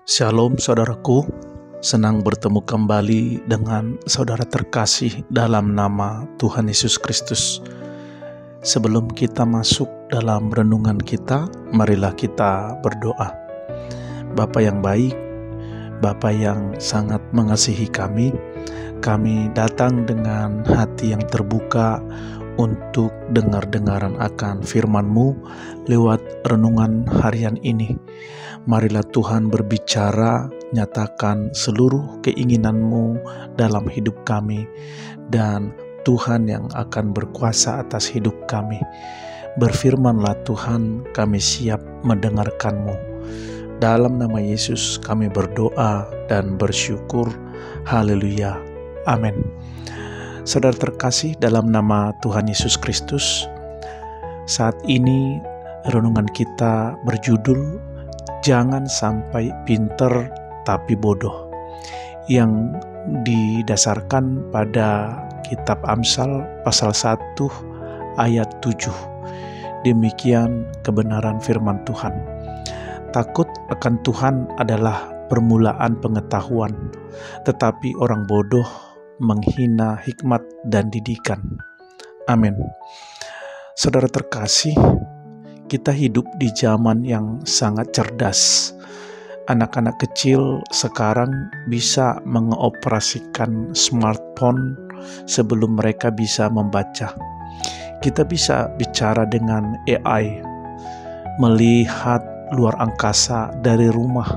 Shalom saudaraku, senang bertemu kembali dengan saudara terkasih dalam nama Tuhan Yesus Kristus. Sebelum kita masuk dalam renungan kita, marilah kita berdoa. Bapa yang baik, Bapa yang sangat mengasihi kami datang dengan hati yang terbuka untuk dengar-dengaran akan firman-Mu lewat renungan harian ini. Marilah Tuhan berbicara, nyatakan seluruh keinginan-Mu dalam hidup kami, dan Tuhan yang akan berkuasa atas hidup kami. Berfirmanlah Tuhan, kami siap mendengarkan-Mu. Dalam nama Yesus kami berdoa dan bersyukur. Haleluya. Amin. Saudara terkasih dalam nama Tuhan Yesus Kristus, saat ini renungan kita berjudul Jangan sampai pinter tapi bodoh, yang didasarkan pada kitab Amsal pasal 1 ayat 7. Demikian kebenaran firman Tuhan. Takut akan Tuhan adalah permulaan pengetahuan, tetapi orang bodoh menghina hikmat dan didikan. Amin. Saudara terkasih, kita hidup di zaman yang sangat cerdas. Anak-anak kecil sekarang bisa mengoperasikan smartphone sebelum mereka bisa membaca. Kita bisa bicara dengan AI, melihat luar angkasa dari rumah,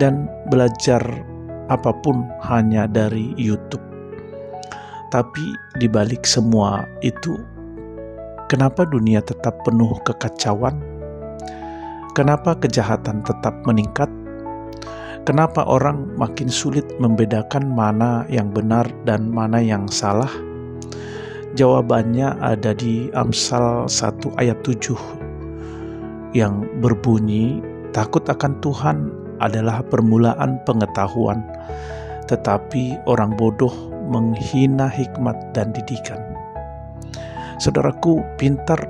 dan belajar apapun hanya dari YouTube. Tapi di balik semua itu, kenapa dunia tetap penuh kekacauan? Kenapa kejahatan tetap meningkat? Kenapa orang makin sulit membedakan mana yang benar dan mana yang salah? Jawabannya ada di Amsal 1 ayat 7 yang berbunyi, takut akan Tuhan adalah permulaan pengetahuan, tetapi orang bodoh menghina hikmat dan didikan. Saudaraku, pintar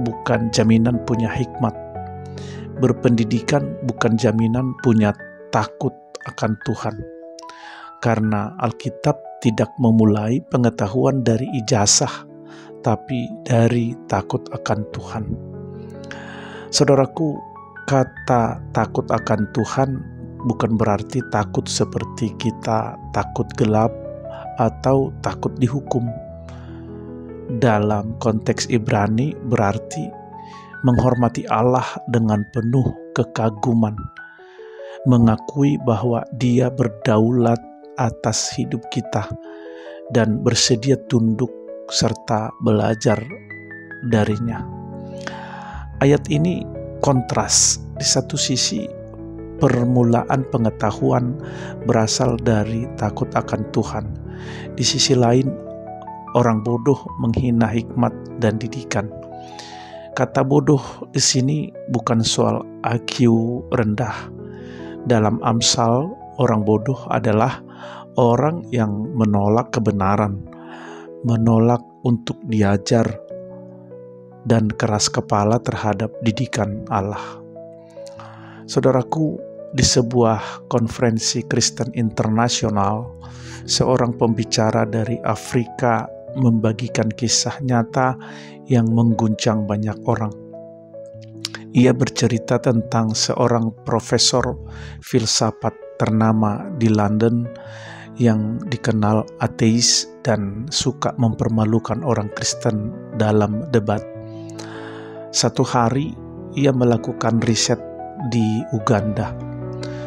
bukan jaminan punya hikmat. Berpendidikan bukan jaminan punya takut akan Tuhan. Karena Alkitab tidak memulai pengetahuan dari ijazah, tapi dari takut akan Tuhan. Saudaraku, kata takut akan Tuhan bukan berarti takut seperti kita takut gelap atau takut dihukum. Dalam konteks Ibrani berarti menghormati Allah dengan penuh kekaguman, mengakui bahwa Dia berdaulat atas hidup kita dan bersedia tunduk serta belajar darinya. Ayat ini kontras. Di satu sisi, permulaan pengetahuan berasal dari takut akan Tuhan. Di sisi lain, orang bodoh menghina hikmat dan didikan. Kata bodoh di sini bukan soal IQ rendah. Dalam Amsal, orang bodoh adalah orang yang menolak kebenaran, menolak untuk diajar, dan keras kepala terhadap didikan Allah. Saudaraku, di sebuah konferensi Kristen internasional, seorang pembicara dari Afrika membagikan kisah nyata yang mengguncang banyak orang. Ia bercerita tentang seorang profesor filsafat ternama di London yang dikenal ateis dan suka mempermalukan orang Kristen dalam debat. Satu hari ia melakukan riset di Uganda.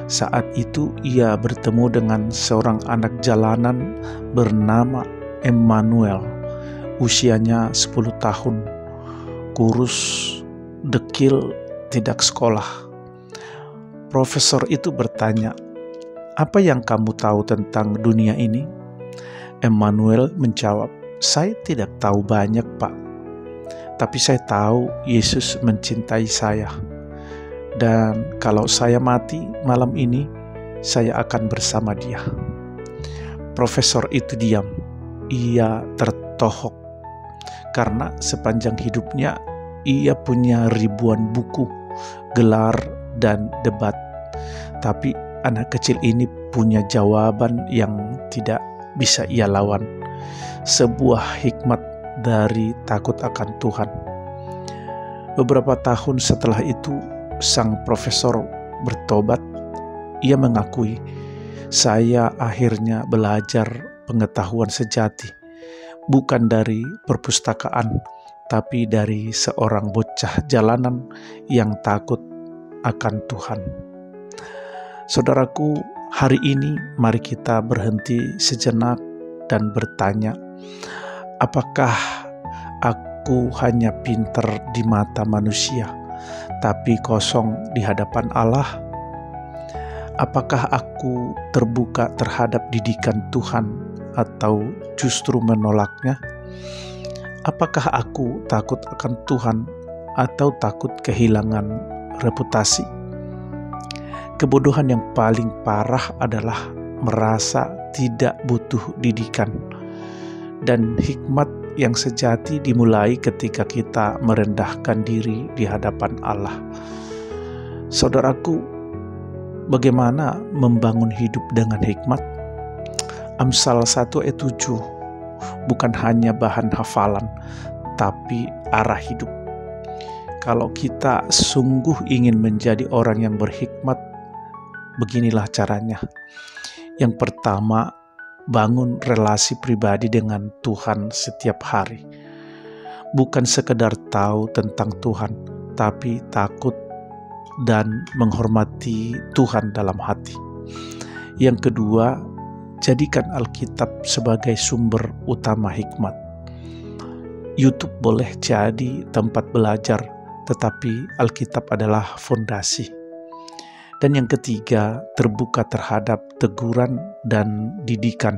Saat itu ia bertemu dengan seorang anak jalanan bernama Emmanuel. Usianya 10 tahun, kurus, dekil, tidak sekolah. Profesor itu bertanya, "Apa yang kamu tahu tentang dunia ini?" Emmanuel menjawab, "Saya tidak tahu banyak, Pak. Tapi saya tahu Yesus mencintai saya. Dan kalau saya mati malam ini, saya akan bersama Dia." Profesor itu diam. Ia tertohok karena sepanjang hidupnya ia punya ribuan buku, gelar, dan debat. tetapi anak kecil ini punya jawaban yang tidak bisa ia lawan. Sebuah hikmat dari takut akan Tuhan. Beberapa tahun setelah itu, sang profesor bertobat. Ia mengakui, "Saya akhirnya belajar pengetahuan sejati, bukan dari perpustakaan, tapi dari seorang bocah jalanan yang takut akan Tuhan." Saudaraku, hari ini mari kita berhenti sejenak dan bertanya, apakah aku hanya pintar di mata manusia, tapi kosong di hadapan Allah? Apakah aku terbuka terhadap didikan Tuhan atau justru menolaknya? Apakah aku takut akan Tuhan atau takut kehilangan reputasi? Kebodohan yang paling parah adalah merasa tidak butuh didikan. Dan hikmat yang sejati dimulai ketika kita merendahkan diri di hadapan Allah. Saudaraku, bagaimana membangun hidup dengan hikmat? Amsal 1 ayat 7 bukan hanya bahan hafalan, tapi arah hidup. Kalau kita sungguh ingin menjadi orang yang berhikmat, beginilah caranya. Yang pertama, bangun relasi pribadi dengan Tuhan setiap hari. Bukan sekedar tahu tentang Tuhan, tapi takut dan menghormati Tuhan dalam hati. Yang kedua, jadikan Alkitab sebagai sumber utama hikmat. YouTube boleh jadi tempat belajar, tetapi Alkitab adalah fondasi. Dan yang ketiga, terbuka terhadap teguran dan didikan.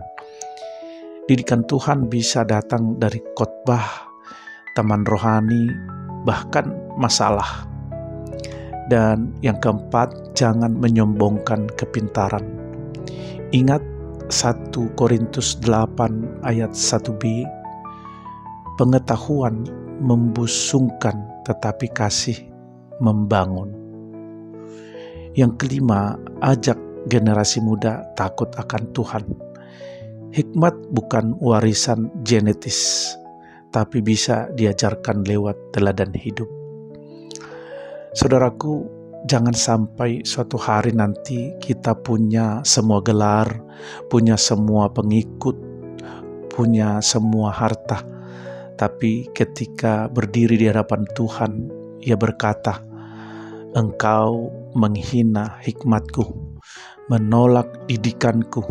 Didikan Tuhan bisa datang dari khotbah, teman rohani, bahkan masalah. Dan yang keempat, jangan menyombongkan kepintaran. Ingat 1 Korintus 8 ayat 1b, pengetahuan membusungkan tetapi kasih membangun. Yang kelima, ajak generasi muda takut akan Tuhan. Hikmat bukan warisan genetis, tapi bisa diajarkan lewat teladan hidup. Saudaraku, jangan sampai suatu hari nanti kita punya semua gelar, punya semua pengikut, punya semua harta, tapi ketika berdiri di hadapan Tuhan, Ia berkata, "Engkau menghina hikmatku, menolak didikanku,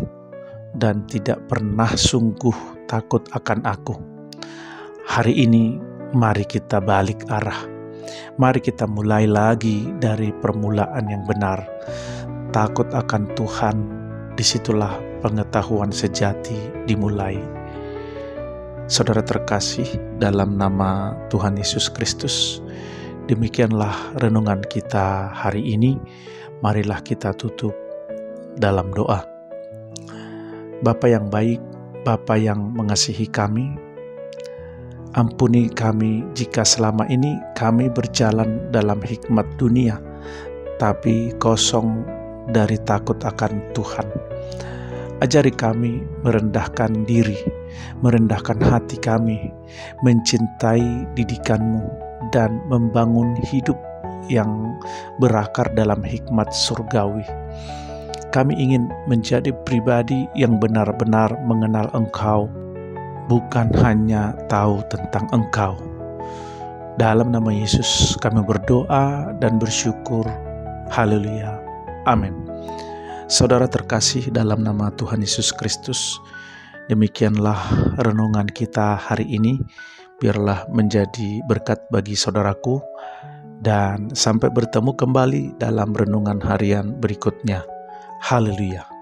dan tidak pernah sungguh takut akan aku." Hari ini mari kita balik arah. Mari kita mulai lagi dari permulaan yang benar. Takut akan Tuhan, disitulah pengetahuan sejati dimulai. Saudara terkasih, dalam nama Tuhan Yesus Kristus, demikianlah renungan kita hari ini. Marilah kita tutup dalam doa. Bapa yang baik, Bapa yang mengasihi kami, ampuni kami jika selama ini kami berjalan dalam hikmat dunia, tapi kosong dari takut akan Tuhan. Ajari kami merendahkan diri, merendahkan hati kami, mencintai didikan-Mu, dan membangun hidup yang berakar dalam hikmat surgawi. Kami ingin menjadi pribadi yang benar-benar mengenal Engkau, bukan hanya tahu tentang Engkau. Dalam nama Yesus kami berdoa dan bersyukur. Haleluya. Amin. Saudara terkasih, dalam nama Tuhan Yesus Kristus, demikianlah renungan kita hari ini. Biarlah menjadi berkat bagi saudaraku, dan sampai bertemu kembali dalam renungan harian berikutnya. Haleluya.